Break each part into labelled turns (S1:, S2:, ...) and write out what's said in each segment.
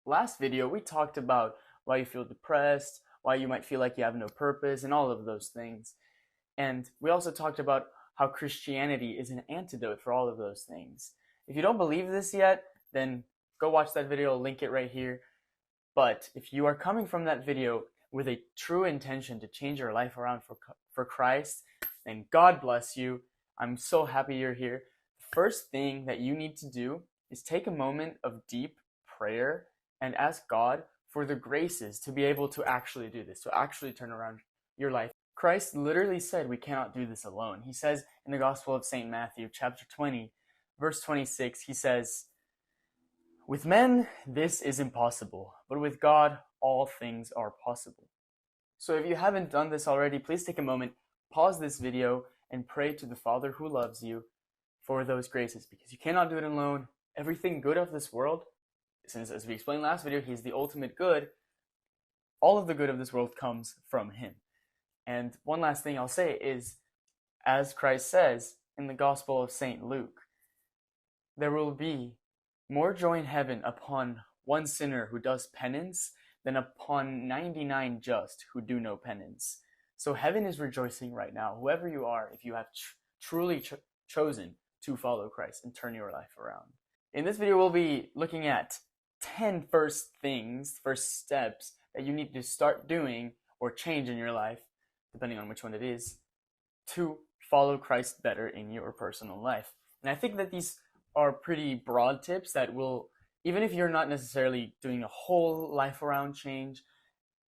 S1: last video, we talked about why you feel depressed, why you might feel like you have no purpose, and all of those things. And we also talked about how Christianity is an antidote for all of those things. If you don't believe this yet, then go watch that video, I'll link it right here. But if you are coming from that video with a true intention to change your life around for Christ, then God bless you. I'm so happy you're here. The first thing that you need to do is take a moment of deep prayer and ask God for the graces to be able to actually do this, to actually turn around your life. Christ literally said we cannot do this alone. He says in the Gospel of St. Matthew, chapter 20, verse 26, he says, "With men, this is impossible, but with God, all things are possible." So if you haven't done this already, please take a moment, pause this video, and pray to the Father who loves you for those graces, because you cannot do it alone. Everything good of this world, since as we explained last video, He's the ultimate good, all of the good of this world comes from Him. And one last thing I'll say is, as Christ says in the Gospel of St. Luke, there will be more joy in heaven upon one sinner who does penance than upon 99 just who do no penance. So heaven is rejoicing right now, whoever you are, if you have truly chosen to follow Christ and turn your life around. In this video, we'll be looking at 10 first steps that you need to start doing or change in your life, depending on which one it is, to follow Christ better in your personal life. And I think that these are pretty broad tips that will, even if you're not necessarily doing a whole life around change,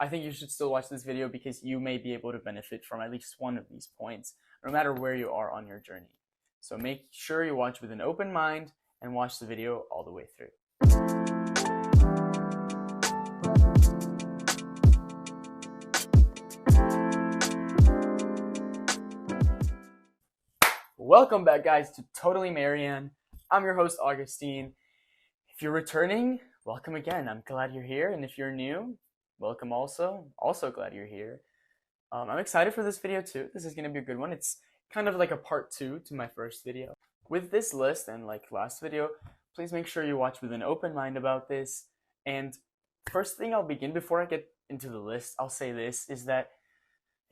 S1: I think you should still watch this video because you may be able to benefit from at least one of these points, no matter where you are on your journey. So make sure you watch with an open mind and watch the video all the way through. Welcome back, guys, to Totally Marianne. I'm your host, Augustine. If you're returning, welcome again. I'm glad you're here. And if you're new, welcome also. Also glad you're here. I'm excited for this video too. This is going to be a good one. It's kind of like a part 2 to my first video. With this list, and like last video, please make sure you watch with an open mind about this. And first thing I'll begin before I get into the list, I'll say this, is that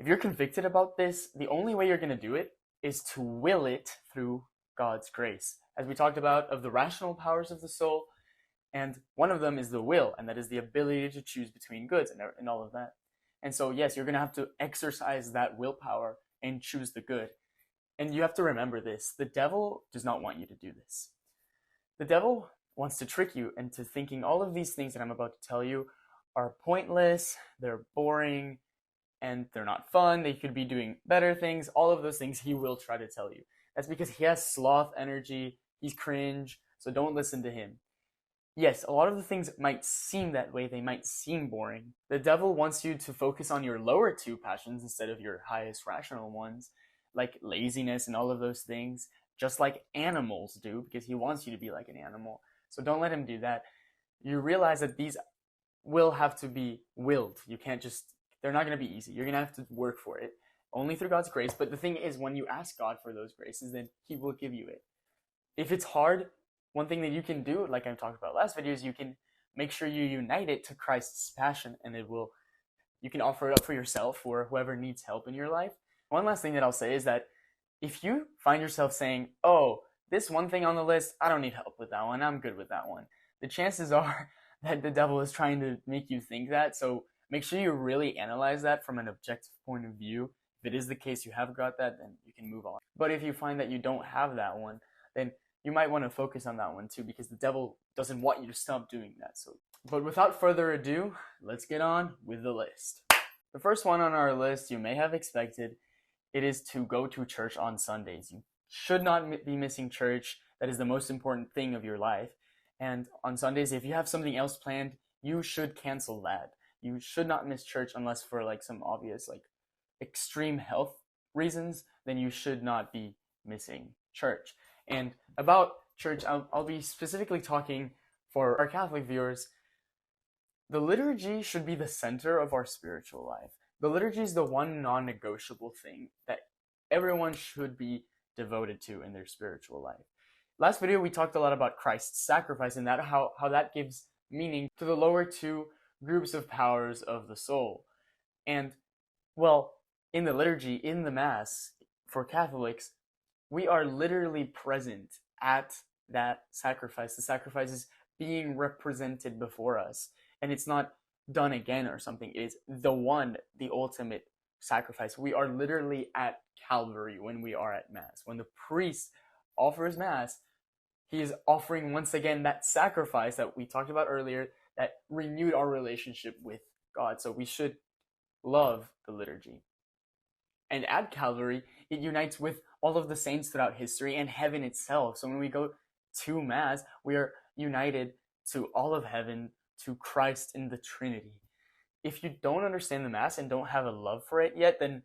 S1: if you're convicted about this, the only way you're going to do it is to will it through God's grace. As we talked about, of the rational powers of the soul, and one of them is the will, and that is the ability to choose between goods and all of that. And so, yes, you're going to have to exercise that willpower and choose the good. And you have to remember this. The devil does not want you to do this. The devil wants to trick you into thinking all of these things that I'm about to tell you are pointless, they're boring, and they're not fun. They could be doing better things. All of those things he will try to tell you. That's because he has sloth energy. He's cringe. So don't listen to him. Yes, a lot of the things might seem that way. They might seem boring. The devil wants you to focus on your lower 2 passions instead of your highest rational ones, like laziness and all of those things, just like animals do, because he wants you to be like an animal. So don't let him do that. You realize that these will have to be willed. You can't just, they're not going to be easy. You're going to have to work for it, only through God's grace. But the thing is, when you ask God for those graces, then he will give you it. If it's hard, one thing that you can do, like I talked about last video, is you can make sure you unite it to Christ's passion, and you can offer it up for yourself or whoever needs help in your life. One last thing that I'll say is that if you find yourself saying, oh, this one thing on the list, I don't need help with that one, I'm good with that one, the chances are that the devil is trying to make you think that. So make sure you really analyze that from an objective point of view. If it is the case you have got that, then you can move on. But if you find that you don't have that one, then you might want to focus on that one too, because the devil doesn't want you to stop doing that. But without further ado, let's get on with the list. The first one on our list you may have expected. It is to go to church on Sundays. You should not be missing church. That is the most important thing of your life. And on Sundays, if you have something else planned, you should cancel that. You should not miss church unless for like some obvious like extreme health reasons, then you should not be missing church. And about church, I'll be specifically talking for our Catholic viewers. The liturgy should be the center of our spiritual life. The liturgy is the one non-negotiable thing that everyone should be devoted to in their spiritual life. Last video, we talked a lot about Christ's sacrifice and how that gives meaning to the lower two groups of powers of the soul. And, well, in the liturgy, in the Mass, for Catholics, we are literally present at that sacrifice. The sacrifice is being represented before us. And it's not done again or something. It is the ultimate sacrifice. We are literally at Calvary when we are at Mass. When the priest offers Mass, he is offering once again that sacrifice that we talked about earlier that renewed our relationship with God. So we should love the liturgy. And at Calvary, it unites with all of the saints throughout history and heaven itself. So when we go to Mass, we are united to all of heaven, to Christ in the Trinity. If you don't understand the Mass and don't have a love for it yet, then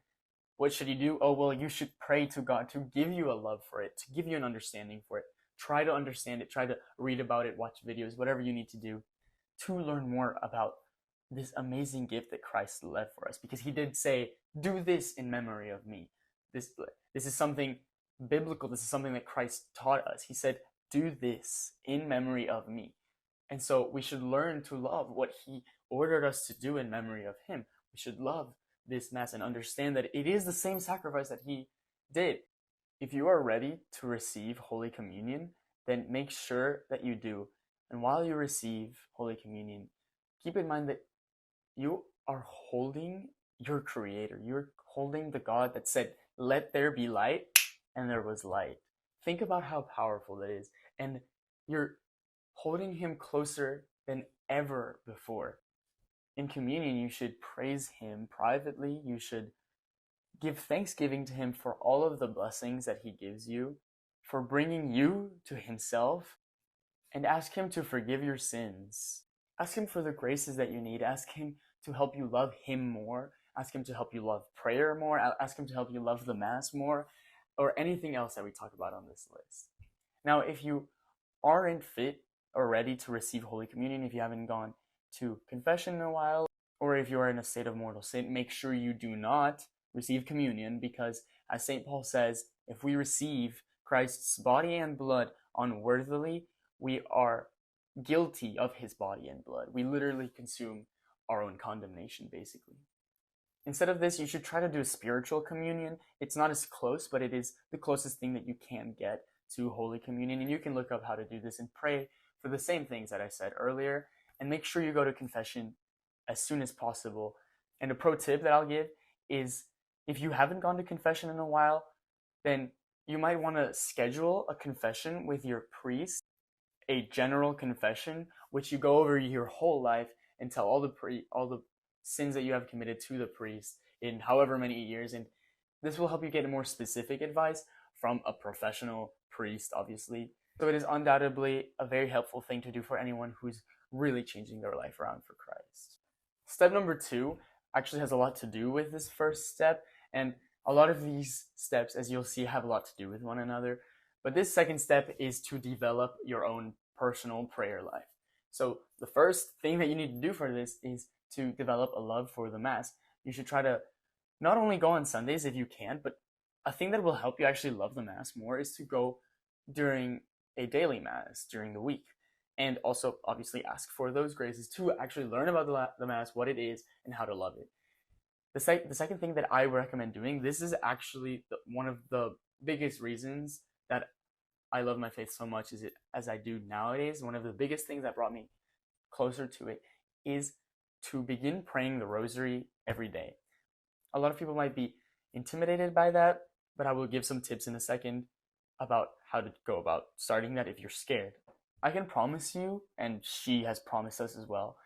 S1: what should you do? Oh, well, you should pray to God to give you a love for it, to give you an understanding for it. Try to understand it, try to read about it, watch videos, whatever you need to do to learn more about this amazing gift that Christ left for us. Because he did say, do this in memory of me. This is something biblical. This is something that Christ taught us. He said, do this in memory of me. And so we should learn to love what he ordered us to do in memory of him. We should love this Mass and understand that it is the same sacrifice that he did. If you are ready to receive Holy Communion, then make sure that you do. And while you receive Holy Communion, keep in mind that you are holding your Creator. You're holding the God that said, let there be light, and there was light. Think about how powerful that is. And you're holding him closer than ever before. In communion, you should praise him privately. You should give thanksgiving to him for all of the blessings that he gives you, for bringing you to himself, and ask him to forgive your sins. Ask him for the graces that you need. Ask him to help you love him more. Ask him to help you love prayer more. Ask him to help you love the Mass more, or anything else that we talk about on this list. Now, if you aren't fit or ready to receive Holy Communion, if you haven't gone to confession in a while, or if you are in a state of mortal sin, make sure you do not receive communion, because as St. Paul says, if we receive Christ's body and blood unworthily, we are guilty of his body and blood. We literally consume our own condemnation, basically. Instead of this, you should try to do a spiritual communion. It's not as close, but it is the closest thing that you can get to Holy Communion. And you can look up how to do this and pray for the same things that I said earlier. And make sure you go to confession as soon as possible. And a pro tip that I'll give is, if you haven't gone to confession in a while, then you might want to schedule a confession with your priest, a general confession, which you go over your whole life and tell all the sins that you have committed to the priest in however many years. And this will help you get more specific advice from a professional priest, obviously. So it is undoubtedly a very helpful thing to do for anyone who's really changing their life around for Christ. Step number 2 actually has a lot to do with this first step, and a lot of these steps, as you'll see, have a lot to do with one another. But this second step is to develop your own personal prayer life. So the first thing that you need to do for this is to develop a love for the Mass. You should try to not only go on Sundays if you can, but a thing that will help you actually love the Mass more is to go during a daily Mass during the week. And also, obviously, ask for those graces to actually learn about the Mass, what it is, and how to love it. The second thing that I recommend doing, this is actually one of the biggest reasons that I love my faith so much as I do nowadays. One of the biggest things that brought me closer to it is to begin praying the Rosary every day. A lot of people might be intimidated by that, but I will give some tips in a second about how to go about starting that if you're scared. I can promise you, and she has promised us as well,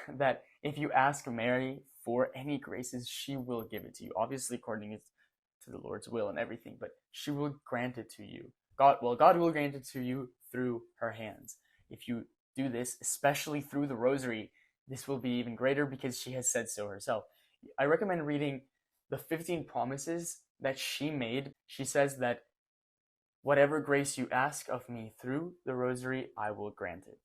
S1: that if you ask Mary for any graces, she will give it to you. Obviously, according to the Lord's will and everything, but she will grant it to you. God will grant it to you through her hands. If you do this, especially through the Rosary, this will be even greater because she has said so herself. I recommend reading the 15 promises that she made. She says that whatever grace you ask of me through the Rosary, I will grant it.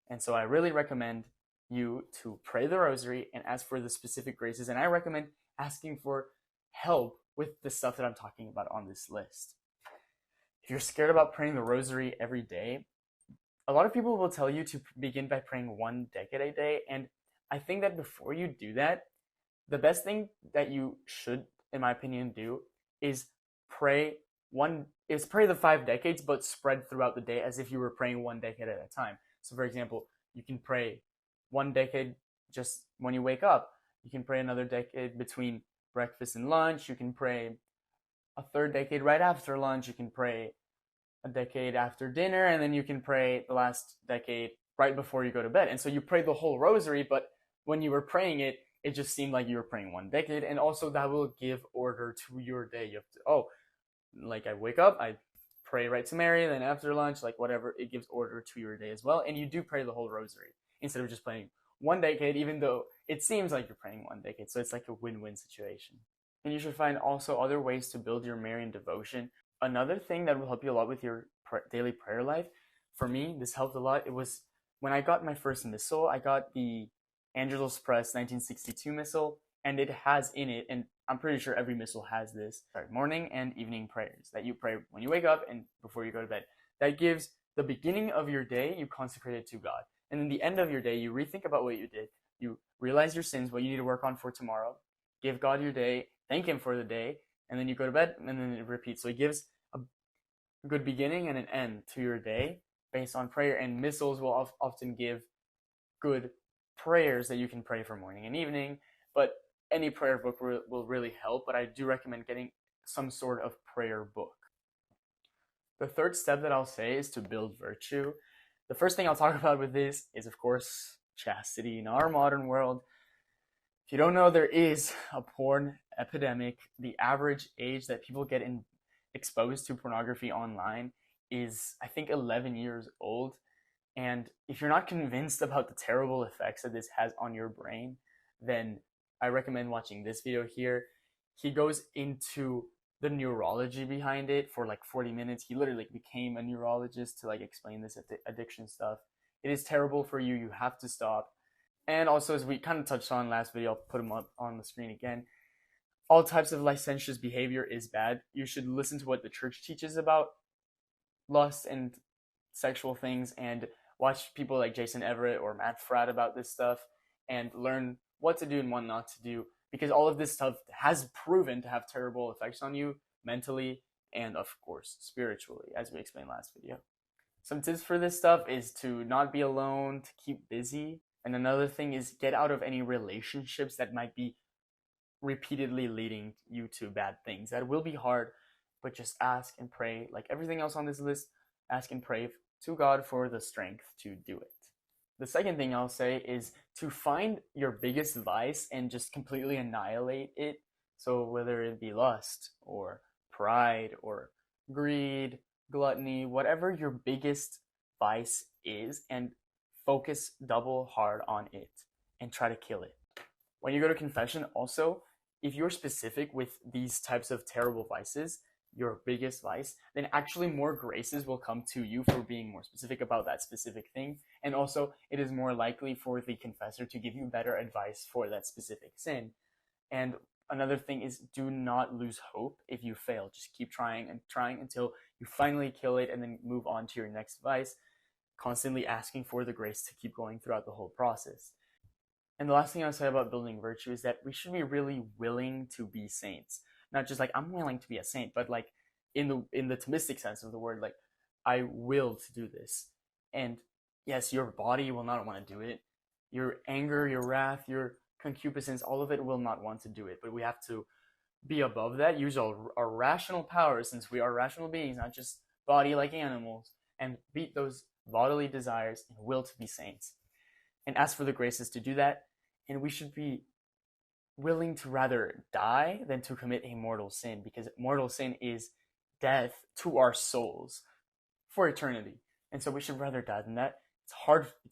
S1: And so I really recommend you to pray the Rosary and ask for the specific graces. And I recommend asking for help with the stuff that I'm talking about on this list. If you're scared about praying the Rosary every day, A lot of people will tell you to begin by praying one decade a day, and I think that before you do that, the best thing that you should, in my opinion, do is pray pray the 5 decades, but spread throughout the day as if you were praying one decade at a time. So, for example, you can pray one decade just when you wake up. You can pray another decade between breakfast and lunch. You can pray a third decade right after lunch. You can pray a decade after dinner, and then you can pray the last decade right before you go to bed. And so you pray the whole rosary, but when you were praying it, it just seemed like you were praying one decade. And also that will give order to your day. You have to, like I wake up, I pray right to Mary, then after lunch, like whatever, it gives order to your day as well. And you do pray the whole rosary instead of just praying one decade, even though it seems like you're praying one decade. So it's like a win-win situation. And you should find also other ways to build your Marian devotion. Another thing that will help you a lot with your daily prayer life, for me, this helped a lot. It was when I got my first missal. I got the Angelus Press 1962 missal, and it has in it, and I'm pretty sure every missal has this, morning and evening prayers that you pray when you wake up and before you go to bed. That gives the beginning of your day, you consecrate it to God. And then the end of your day, you rethink about what you did. You realize your sins, what you need to work on for tomorrow. Give God your day, thank Him for the day, and then you go to bed, and then it repeats. So it gives a good beginning and an end to your day based on prayer. And missals will often give good prayers that you can pray for morning and evening, but any prayer book will really help. But I do recommend getting some sort of prayer book. The third step that I'll say is to build virtue. The first thing I'll talk about with this is, of course, chastity. In our modern world, if you don't know, there is a porn epidemic. The average age that people get exposed to pornography online is, I think, 11 years old. And if you're not convinced about the terrible effects that this has on your brain, then I recommend watching this video here. He goes into the neurology behind it for like 40 minutes. He literally became a neurologist to like explain this addiction stuff. It is terrible for you. You have to stop. And also, as we kind of touched on last video, I'll put them up on the screen again. All types of licentious behavior is bad. You should listen to what the church teaches about lust and sexual things, and watch people like Jason Everett or Matt Fradd about this stuff, and learn what to do and what not to do, because all of this stuff has proven to have terrible effects on you mentally and, of course, spiritually, as we explained last video. Some tips for this stuff is to not be alone, to keep busy. And another thing is get out of any relationships that might be repeatedly leading you to bad things. That will be hard, but just ask and pray. Like everything else on this list, ask and pray to God for the strength to do it. The second thing I'll say is to find your biggest vice and just completely annihilate it. So whether it be lust or pride or greed, gluttony, whatever your biggest vice is, and focus double hard on it and try to kill it. When you go to confession, also, if you're specific with these types of terrible vices, your biggest vice, then actually more graces will come to you for being more specific about that specific thing. And also, it is more likely for the confessor to give you better advice for that specific sin. And another thing is, do not lose hope if you fail. Just keep trying and trying until you finally kill it, and then move on to your next vice, constantly asking for the grace to keep going throughout the whole process. And the last thing I'll say about building virtue is that we should be really willing to be saints. Not just like, I'm willing to be a saint, but like in the Thomistic sense of the word, like I will to do this. And yes, your body will not want to do it. Your anger, your wrath, your concupiscence, all of it will not want to do it. But we have to be above that, use our rational powers, since we are rational beings, not just body like animals, and beat those bodily desires and will to be saints. And ask for the graces to do that. And we should be willing to rather die than to commit a mortal sin, because mortal sin is death to our souls for eternity. And so we should rather die than that. It's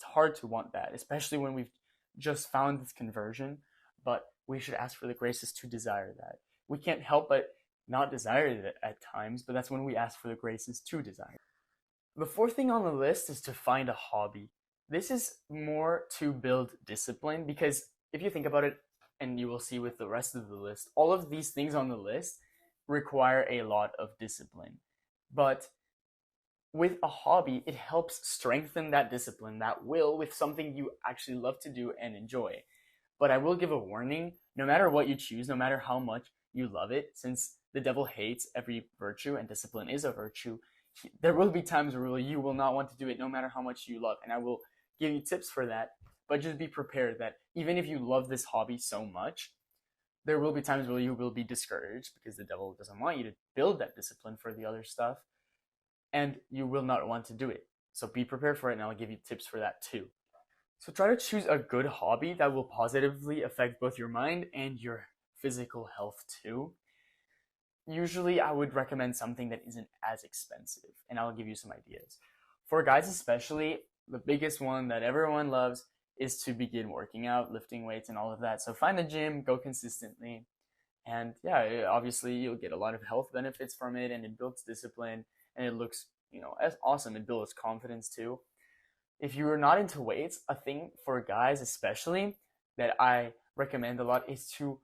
S1: hard to want that, especially when we've just found this conversion, but we should ask for the graces to desire that. We can't help but not desire it at times, but that's when we ask for the graces to desire. The fourth thing on the list is to find a hobby. This is more to build discipline, because if you think about it, and you will see with the rest of the list, all of these things on the list require a lot of discipline. But with a hobby, it helps strengthen that discipline, that will, with something you actually love to do and enjoy. But I will give a warning, no matter what you choose, no matter how much you love it, since the devil hates every virtue and discipline is a virtue, there will be times where you will not want to do it no matter how much you love. And I will give you tips for that, but just be prepared that even if you love this hobby so much, there will be times where you will be discouraged because the devil doesn't want you to build that discipline for the other stuff, and you will not want to do it. So be prepared for it, and I'll give you tips for that too. So try to choose a good hobby that will positively affect both your mind and your physical health too. Usually I would recommend something that isn't as expensive, and I'll give you some ideas. For guys especially, the biggest one that everyone loves is to begin working out, lifting weights and all of that. So find a gym, go consistently, and yeah, obviously you'll get a lot of health benefits from it, and it builds discipline, and it looks, as awesome. It builds confidence too. If you're not into weights, a thing for guys especially that I recommend a lot is to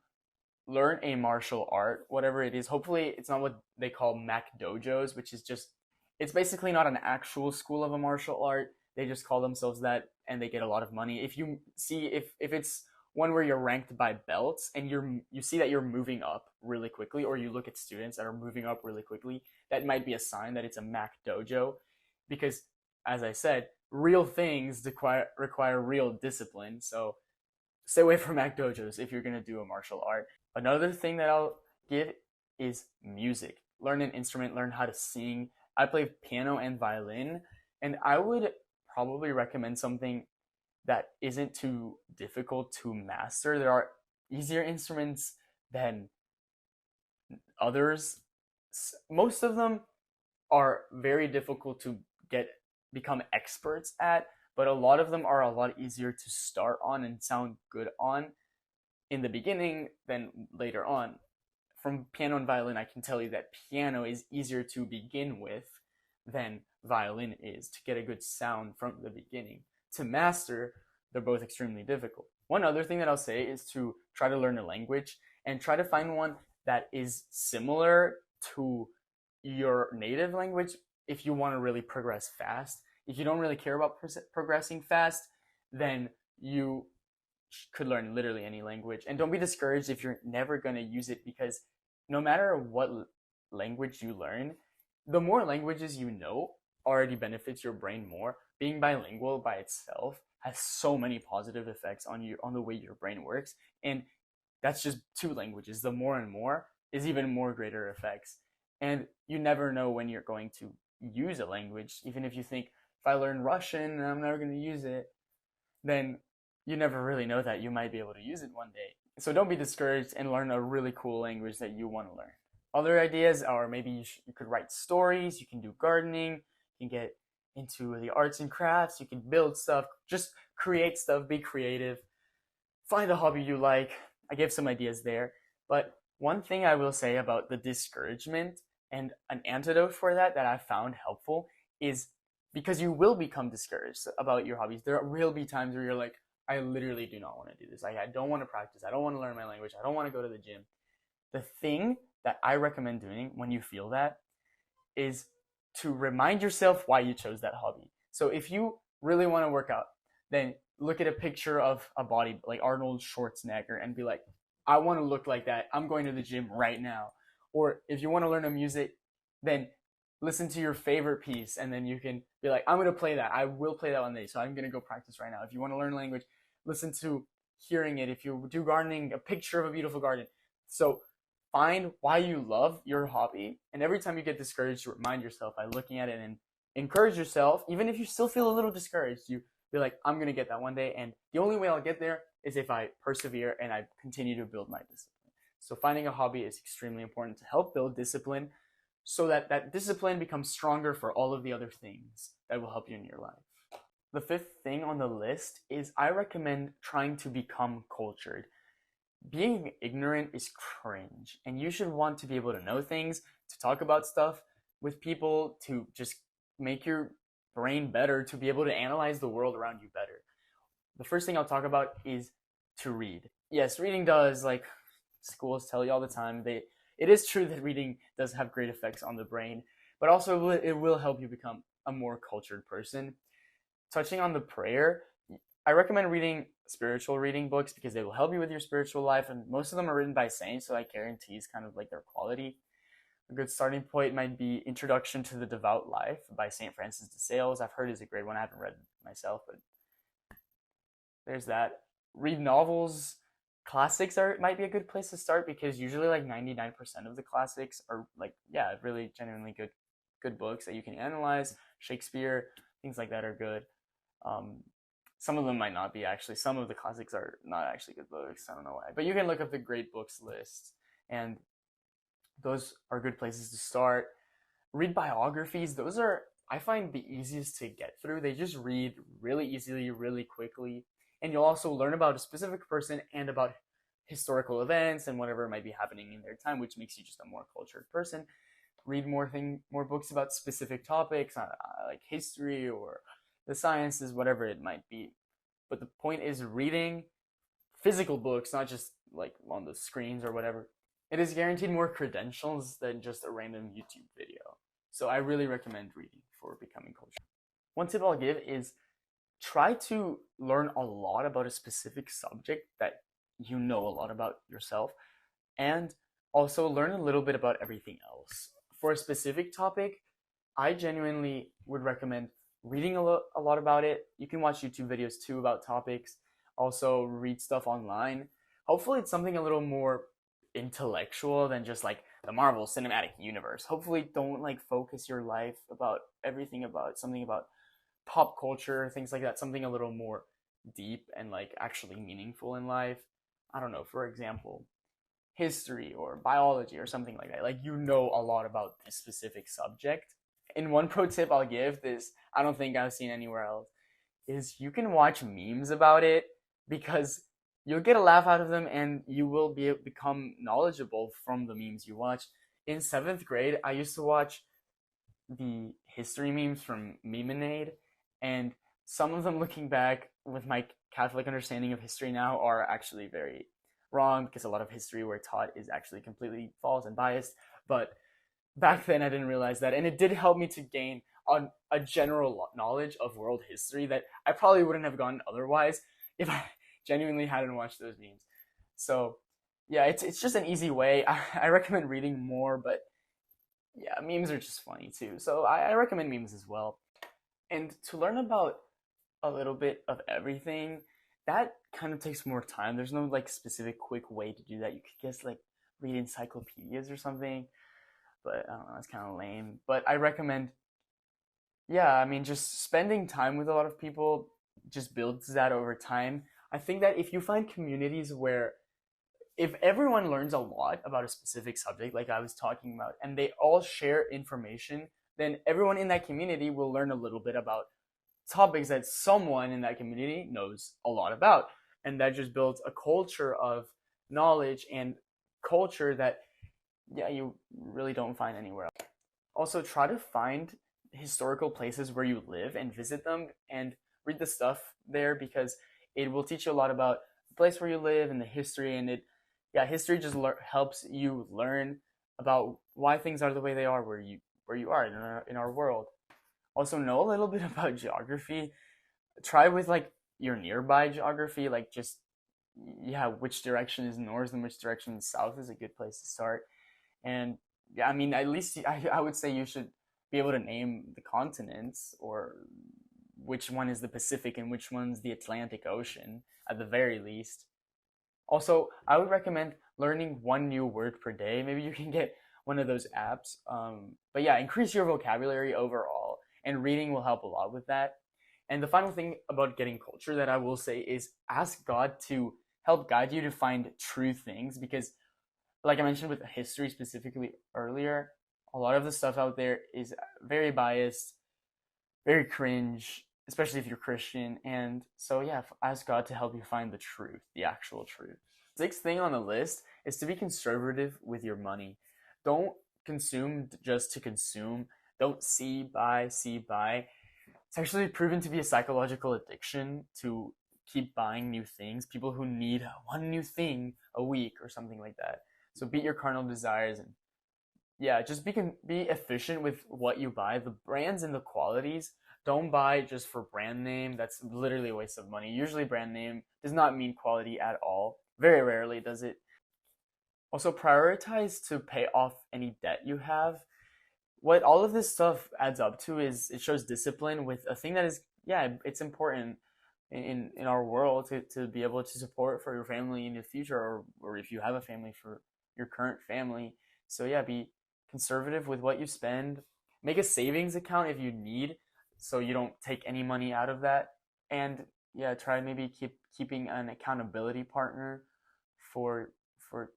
S1: learn a martial art, whatever it is. Hopefully it's not what they call Mac dojos, which is just, it's basically not an actual school of a martial art. They just call themselves that, and they get a lot of money. If you see, if it's one where you're ranked by belts and you see that you're moving up really quickly, or you look at students that are moving up really quickly, that might be a sign that it's a Mac dojo, because as I said, real things require real discipline. So stay away from Mac dojos if you're going to do a martial art. Another thing that I'll give is music. Learn an instrument, learn how to sing. I play piano and violin, and I would probably recommend something that isn't too difficult to master. There are easier instruments than others. Most of them are very difficult to become experts at, but a lot of them are a lot easier to start on and sound good on in the beginning than later on. From piano and violin, I can tell you that piano is easier to begin with than violin is to get a good sound from the beginning. To master, they're both extremely difficult. One other thing that I'll say is to try to learn a language and try to find one that is similar to your native language if you want to really progress fast. If you don't really care about progressing fast, then you could learn literally any language. And don't be discouraged if you're never going to use it, because no matter what language you learn, the more languages you know already benefits your brain more. Being bilingual by itself has so many positive effects on the way your brain works, and that's just 2 languages. The more and more is even more greater effects. And you never know when you're going to use a language. Even if you think, if I learn Russian, I'm never going to use it, then you never really know that you might be able to use it one day. So don't be discouraged and learn a really cool language that you want to learn. Other ideas are maybe you could write stories, you can do gardening, you can get into the arts and crafts, you can build stuff, just create stuff, be creative, find a hobby you like. I gave some ideas there, but one thing I will say about the discouragement and an antidote for that I found helpful is, because you will become discouraged about your hobbies. There will be times where you're like, I literally do not want to do this. I don't want to practice. I don't want to learn my language. I don't want to go to the gym. The thing that I recommend doing when you feel that is to remind yourself why you chose that hobby. So if you really want to work out, then look at a picture of a body like Arnold Schwarzenegger and be like, I want to look like that. I'm going to the gym right now. Or if you want to learn a music, then listen to your favorite piece, and then you can be like, I'm going to play that. I will play that one day, so I'm going to go practice right now. If you want to learn language, listen to hearing it. If you do gardening, a picture of a beautiful garden. So find why you love your hobby, and every time you get discouraged, you remind yourself by looking at it and encourage yourself. Even if you still feel a little discouraged, you be like, I'm going to get that one day, and the only way I'll get there is if I persevere and I continue to build my discipline. So finding a hobby is extremely important to help build discipline, so that that discipline becomes stronger for all of the other things that will help you in your life. The 5th thing on the list is I recommend trying to become cultured. Being ignorant is cringe, and you should want to be able to know things, to talk about stuff with people, to just make your brain better, to be able to analyze the world around you better. The first thing I'll talk about is to read. Yes, reading does, like schools tell you all the time, it is true that reading does have great effects on the brain, but also it will help you become a more cultured person. Touching on the prayer, I recommend reading spiritual reading books because they will help you with your spiritual life, and most of them are written by saints, so that guarantees kind of like their quality. A good starting point might be Introduction to the Devout Life by St. Francis de Sales. I've heard is a great one. I haven't read it myself, but there's that. Read novels. Classics might be a good place to start because usually like 99% of the classics are like, yeah, really genuinely good books that you can analyze. Shakespeare, things like that are good. Some of them might not be actually. Some of the classics are not actually good books. I don't know why. But you can look up the great books list, and those are good places to start. Read biographies. Those are, I find, the easiest to get through. They just read really easily, really quickly. And you'll also learn about a specific person and about historical events and whatever might be happening in their time, which makes you just a more cultured person. Read more books about specific topics, like history or the sciences, whatever it might be. But the point is reading physical books, not just like on the screens or whatever. It is guaranteed more credentials than just a random YouTube video. So I really recommend reading for becoming cultured. One tip I'll give is try to learn a lot about a specific subject that you know a lot about yourself, and also learn a little bit about everything else. For a specific topic, I genuinely would recommend reading a lot about it. You can watch YouTube videos too about topics. Also read stuff online. Hopefully it's something a little more intellectual than just like the Marvel Cinematic Universe. Hopefully don't like focus your life about everything about something about pop culture, things like that, something a little more deep and like actually meaningful in life. I don't know, for example, history or biology or something like that. Like you know a lot about this specific subject. And one pro tip I'll give, this I don't think I've seen anywhere else, is you can watch memes about it because you'll get a laugh out of them and you will become knowledgeable from the memes you watch. In 7th grade, I used to watch the history memes from Memeade, and some of them, looking back with my Catholic understanding of history now, are actually very wrong because a lot of history we're taught is actually completely false and biased. But back then I didn't realize that, and it did help me to gain a general knowledge of world history that I probably wouldn't have gotten otherwise if I genuinely hadn't watched those memes. So yeah, it's just an easy way. I recommend reading more, but yeah, memes are just funny too. So I recommend memes as well. And to learn about a little bit of everything, that kind of takes more time. There's no like specific quick way to do that. You could just like read encyclopedias or something, but I don't know, it's kind of lame. But I recommend, yeah, I mean, just spending time with a lot of people just builds that over time. I think that if you find communities where if everyone learns a lot about a specific subject, like I was talking about, and they all share information, then everyone in that community will learn a little bit about topics that someone in that community knows a lot about. And that just builds a culture of knowledge and culture that, yeah, you really don't find anywhere else. Also, try to find historical places where you live and visit them and read the stuff there because it will teach you a lot about the place where you live and the history. And history just helps you learn about why things are the way they are where you are in our world. Also, know a little bit about geography. Try with like your nearby geography, like just which direction is north and which direction is south is a good place to start. And yeah, I mean, at least I would say you should be able to name the continents, or which one is the Pacific and which one's the Atlantic Ocean at the very least. Also, I would recommend learning one new word per day. Maybe you can get one of those apps. But yeah, increase your vocabulary overall, and reading will help a lot with that. And the final thing about getting culture that I will say is ask God to help guide you to find true things, because like I mentioned with history specifically earlier, a lot of the stuff out there is very biased, very cringe, especially if you're Christian. And so yeah, ask God to help you find the truth, the actual truth. Sixth thing on the list is to be conservative with your money. Don't consume just to consume. Don't buy. It's actually proven to be a psychological addiction to keep buying new things. People who need one new thing a week or something like that. So beat your carnal desires and yeah, just be efficient with what you buy. The brands and the qualities. Don't buy just for brand name. That's literally a waste of money. Usually, brand name does not mean quality at all. Very rarely does it. Also, prioritize to pay off any debt you have. What all of this stuff adds up to is it shows discipline with a thing that is, yeah, it's important in our world to be able to support for your family in the future, or if you have a family, for your current family. So yeah, be conservative with what you spend. Make a savings account if you need, so you don't take any money out of that. And yeah, try maybe keeping an accountability partner for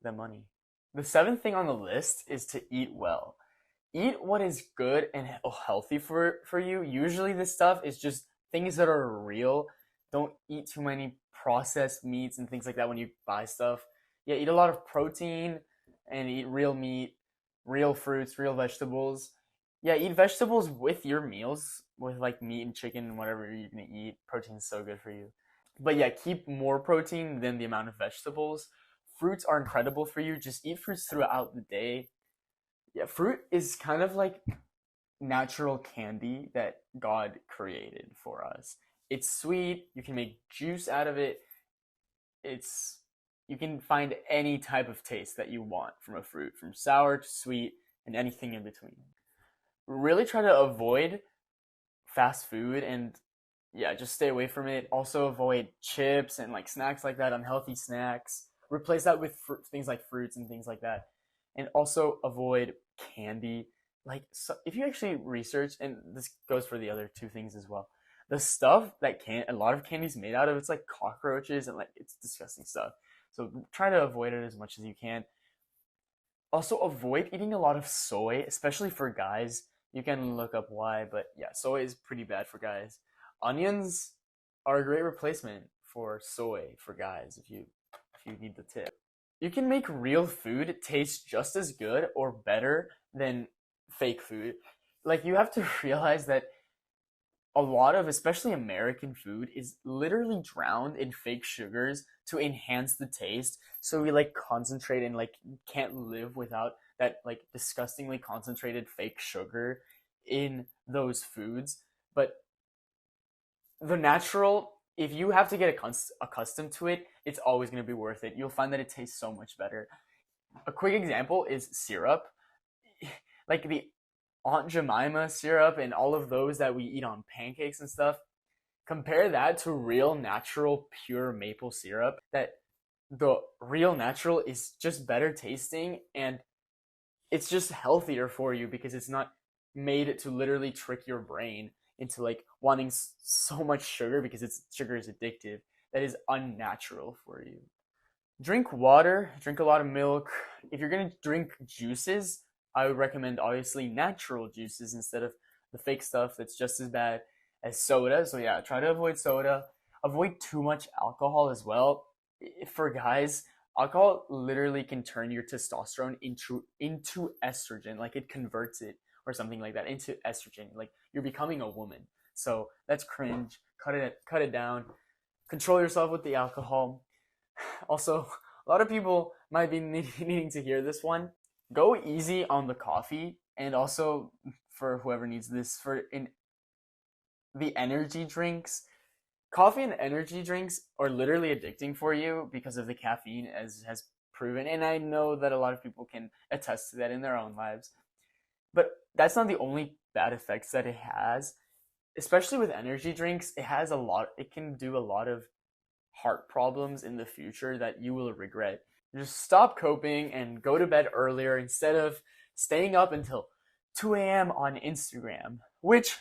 S1: the money. The seventh thing on the list is to eat well. Eat what is good and healthy for you. Usually this stuff is just things that are real. Don't eat too many processed meats and things like that when you buy stuff. Yeah, eat a lot of protein and eat real meat, real fruits, real vegetables. Yeah, eat vegetables with your meals, with like meat and chicken and whatever you're gonna eat. Protein's so good for you. But yeah, keep more protein than the amount of vegetables. Fruits are incredible for you. Just eat fruits throughout the day. Yeah, fruit is kind of like natural candy that God created for us. It's sweet, you can make juice out of it. It's you can find any type of taste that you want from a fruit, from sour to sweet and anything in between. Really try to avoid fast food and yeah, just stay away from it. Also avoid chips and like snacks like that, unhealthy snacks. Replace that with things like fruits and things like that. And also avoid candy. Like so, if you actually research, and this goes for the other two things as well, the stuff that a lot of candy's made out of, it's like cockroaches and like it's disgusting stuff. So try to avoid it as much as you can. Also avoid eating a lot of soy, especially for guys. You can look up why, but yeah, soy is pretty bad for guys. Onions are a great replacement for soy for guys if you need the tip. You can make real food taste just as good or better than fake food. Like you have to realize that a lot of especially American food is literally drowned in fake sugars to enhance the taste. So we like concentrate and like can't live without that like disgustingly concentrated fake sugar in those foods. But the natural, if you have to get accustomed to it, it's always going to be worth it. You'll find that it tastes so much better. A quick example is syrup. Like the Aunt Jemima syrup and all of those that we eat on pancakes and stuff. Compare that to real natural pure maple syrup. That the real natural is just better tasting and it's just healthier for you because it's not made to literally trick your brain into like wanting so much sugar because sugar is addictive. That is unnatural for you. Drink water, drink a lot of milk. If you're gonna drink juices, I would recommend obviously natural juices instead of the fake stuff that's just as bad as soda. So yeah, try to avoid soda. Avoid too much alcohol as well. For guys, alcohol literally can turn your testosterone into estrogen, like it converts it or something like that into estrogen. Like you're becoming a woman. So that's cringe. Cut it down. Control yourself with the alcohol. Also, a lot of people might be needing to hear this one. Go easy on the coffee, and also for whoever needs this, for in the energy drinks. Coffee and energy drinks are literally addicting for you because of the caffeine, as has proven, and I know that a lot of people can attest to that in their own lives. But that's not the only bad effects that it has. Especially with energy drinks, it can do a lot of heart problems in the future that you will regret. Just stop coping and go to bed earlier instead of staying up until 2 a.m. on Instagram, which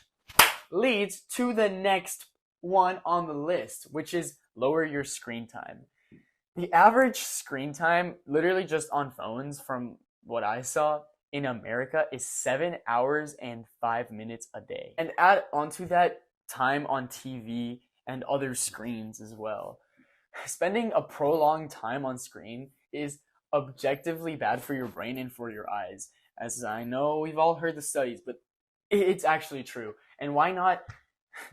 S1: leads to the next one on the list, which is lower your screen time. The average screen time, literally just on phones, from what I saw in America, is 7 hours and 5 minutes a day. And add onto that time on TV and other screens as well. Spending a prolonged time on screen is objectively bad for your brain and for your eyes. As I know we've all heard the studies, but it's actually true. And why not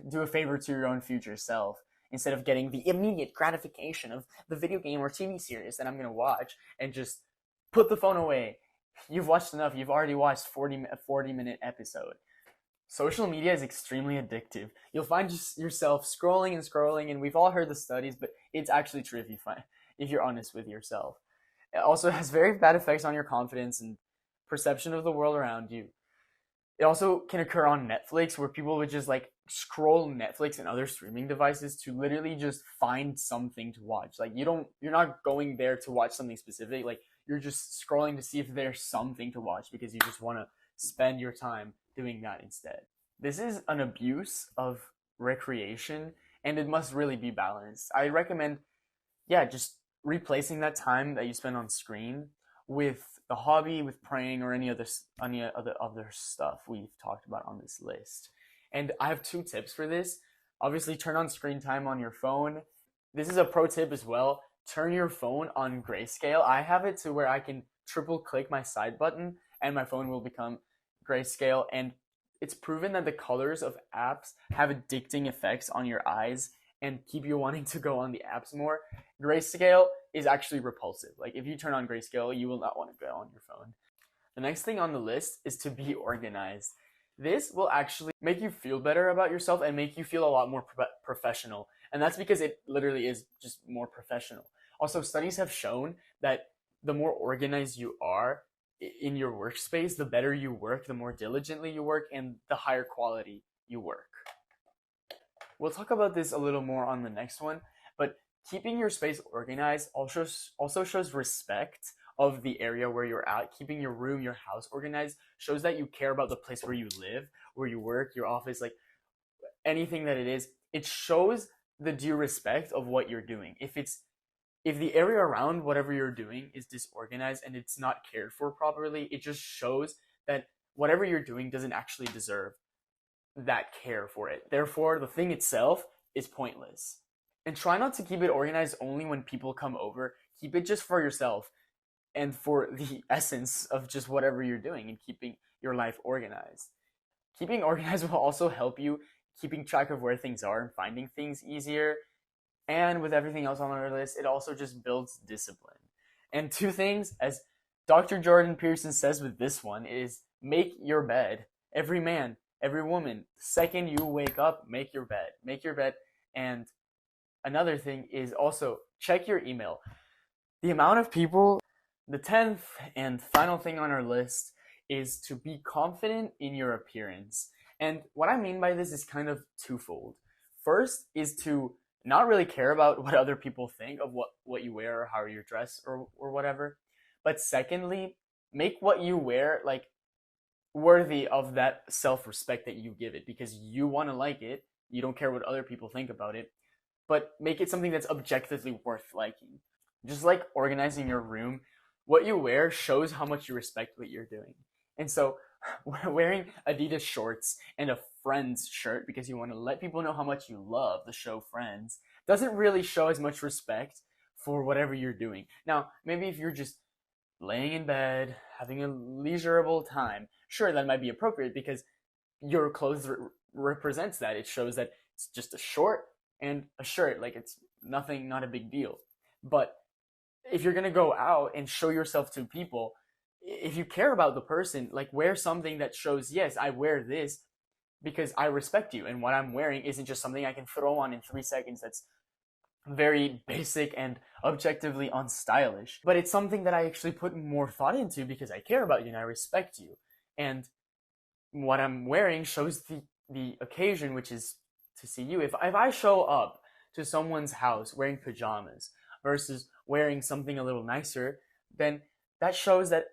S1: do a favor to your own future self instead of getting the immediate gratification of the video game or TV series that I'm going to watch and just put the phone away you've watched enough. You've already watched a 40-minute episode. Social media is extremely addictive. You'll find yourself scrolling and scrolling, and we've all heard the studies, but it's actually true if you're honest with yourself. It also has very bad effects on your confidence and perception of the world around you. It also can occur on Netflix, where people would just like scroll Netflix and other streaming devices to literally just find something to watch. Like you're not going there to watch something specific. Like you're just scrolling to see if there's something to watch because you just want to spend your time doing that instead. This is an abuse of recreation, and it must really be balanced. I recommend, yeah, just replacing that time that you spend on screen with the hobby, with praying, or any other stuff we've talked about on this list. And I have 2 tips for this. Obviously, turn on screen time on your phone. This is a pro tip as well. Turn your phone on grayscale. I have it to where I can triple click my side button and my phone will become grayscale. And it's proven that the colors of apps have addicting effects on your eyes and keep you wanting to go on the apps more. Grayscale is actually repulsive. Like if you turn on grayscale, you will not want to go on your phone. The next thing on the list is to be organized. This will actually make you feel better about yourself and make you feel a lot more professional. And that's because it literally is just more professional. Also, studies have shown that the more organized you are in your workspace, the better you work, the more diligently you work, and the higher quality you work. We'll talk about this a little more on the next one, but keeping your space organized also shows respect of the area where you're at. Keeping your room, your house organized shows that you care about the place where you live, where you work, your office, like anything that it is. It shows the due respect of what you're doing. If the area around whatever you're doing is disorganized and it's not cared for properly, it just shows that whatever you're doing doesn't actually deserve that care for it. Therefore, the thing itself is pointless. And try not to keep it organized only when people come over. Keep it just for yourself and for the essence of just whatever you're doing and keeping your life organized. Keeping organized will also help you keeping track of where things are and finding things easier. And with everything else on our list, it also just builds discipline. And 2 things, as Dr. Jordan Peterson says with this one, is make your bed. Every man, every woman, the second you wake up, make your bed. Make your bed. And another thing is also check your email. The amount of people, the 10th and final thing on our list is to be confident in your appearance. And what I mean by this is kind of twofold. First is to not really care about what other people think of what you wear or how you're dressed or whatever. But secondly, make what you wear like worthy of that self-respect that you give it because you want to like it. You don't care what other people think about it, but make it something that's objectively worth liking. Just like organizing your room, what you wear shows how much you respect what you're doing. And so wearing Adidas shorts and a Friends shirt because you want to let people know how much you love the show Friends doesn't really show as much respect for whatever you're doing. Now, maybe if you're just laying in bed, having a leisurable time, sure, that might be appropriate because your clothes represents that. It shows that it's just a short and a shirt, like it's nothing, not a big deal. But if you're going to go out and show yourself to people, if you care about the person, like wear something that shows, yes, I wear this because I respect you. And what I'm wearing isn't just something I can throw on in 3 seconds that's very basic and objectively unstylish. But it's something that I actually put more thought into because I care about you and I respect you. And what I'm wearing shows the occasion, which is to see you. If I show up to someone's house wearing pajamas versus wearing something a little nicer, then that shows that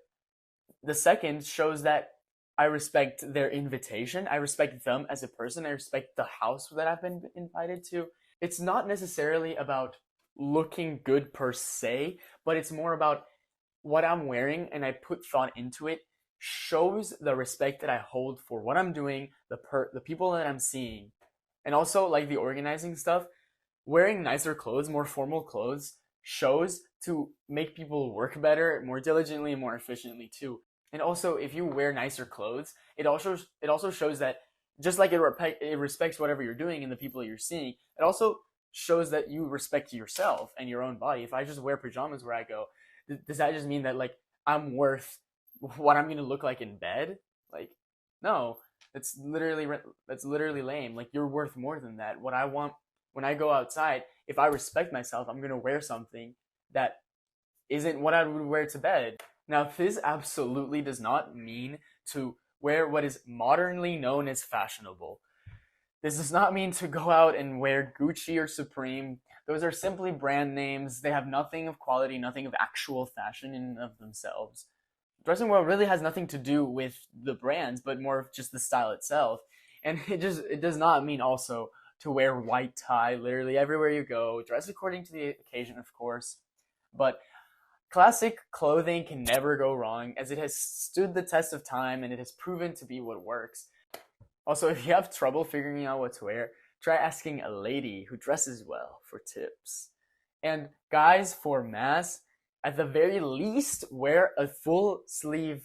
S1: the second shows that I respect their invitation. I respect them as a person. I respect the house that I've been invited to. It's not necessarily about looking good per se, but it's more about what I'm wearing and I put thought into it shows the respect that I hold for what I'm doing, the people that I'm seeing. And also like the organizing stuff, wearing nicer clothes, more formal clothes shows to make people work better, more diligently and more efficiently too. And also, if you wear nicer clothes, it also shows that just like it respects whatever you're doing and the people you're seeing, it also shows that you respect yourself and your own body. If I just wear pajamas where I go, does that just mean that like I'm worth what I'm gonna look like in bed. Like, no, that's literally lame. Like, you're worth more than that. What I want when I go outside, if I respect myself, I'm gonna wear something that isn't what I would wear to bed. Now, this absolutely does not mean to wear what is modernly known as fashionable. This does not mean to go out and wear Gucci or Supreme. Those are simply brand names. They have nothing of quality, nothing of actual fashion in and of themselves. Dressing well really has nothing to do with the brands, but more of just the style itself. And it does not mean also to wear white tie literally everywhere you go. Dress according to the occasion, of course. But classic clothing can never go wrong, as it has stood the test of time and it has proven to be what works. Also, if you have trouble figuring out what to wear, try asking a lady who dresses well for tips. And guys, for Mass, at the very least, wear a full sleeve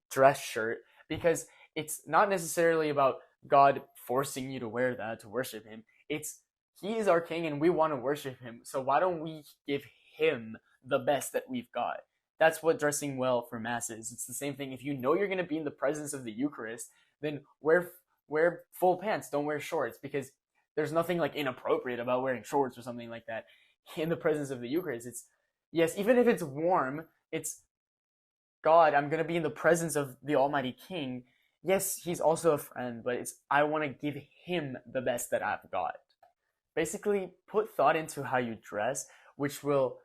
S1: dress shirt, because it's not necessarily about God forcing you to wear that to worship Him. It's He is our King and we want to worship Him. So why don't we give Him the best that we've got? That's what dressing well for Mass is. It's the same thing. If you know you're going to be in the presence of the Eucharist, then wear full pants. Don't wear shorts, because there's nothing like inappropriate about wearing shorts or something like that in the presence of the Eucharist. It's yes, even if it's warm, it's God, I'm going to be in the presence of the Almighty King. Yes, He's also a friend, but it's I want to give Him the best that I've got. Basically, put thought into how you dress, which will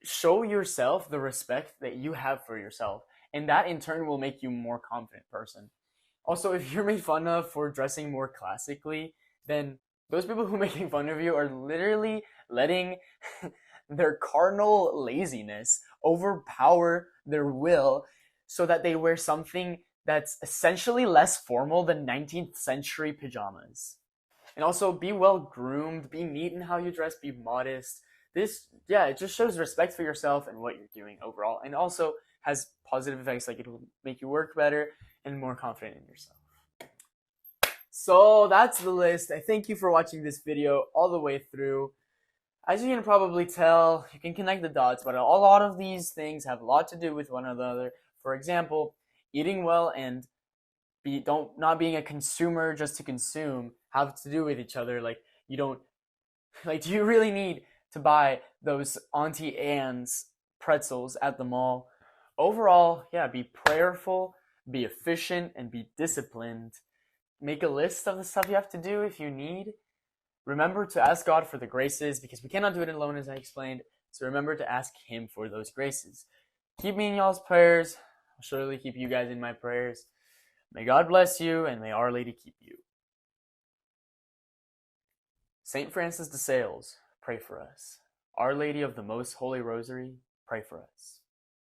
S1: show yourself the respect that you have for yourself, and that in turn will make you a more confident person. Also, if you're made fun of for dressing more classically, then those people who are making fun of you are literally letting their carnal laziness overpower their will, so that they wear something that's essentially less formal than 19th century pajamas. And also, be well groomed, be neat in how you dress, be modest. It just shows respect for yourself and what you're doing overall, and also has positive effects, like it will make you work better and more confident in yourself. So that's the list. I thank you for watching this video all the way through. As you can probably tell, you can connect the dots, but a lot of these things have a lot to do with one another. For example, eating well and not being a consumer just to consume have to do with each other. Like, you don't do you really need to buy those Auntie Anne's pretzels at the mall? Overall, yeah, be prayerful, be efficient, and be disciplined. Make a list of the stuff you have to do if you need. Remember to ask God for the graces, because we cannot do it alone, as I explained. So remember to ask Him for those graces. Keep me in y'all's prayers. I'll surely keep you guys in my prayers. May God bless you, and may Our Lady keep you. Saint Francis de Sales, pray for us. Our Lady of the Most Holy Rosary, pray for us.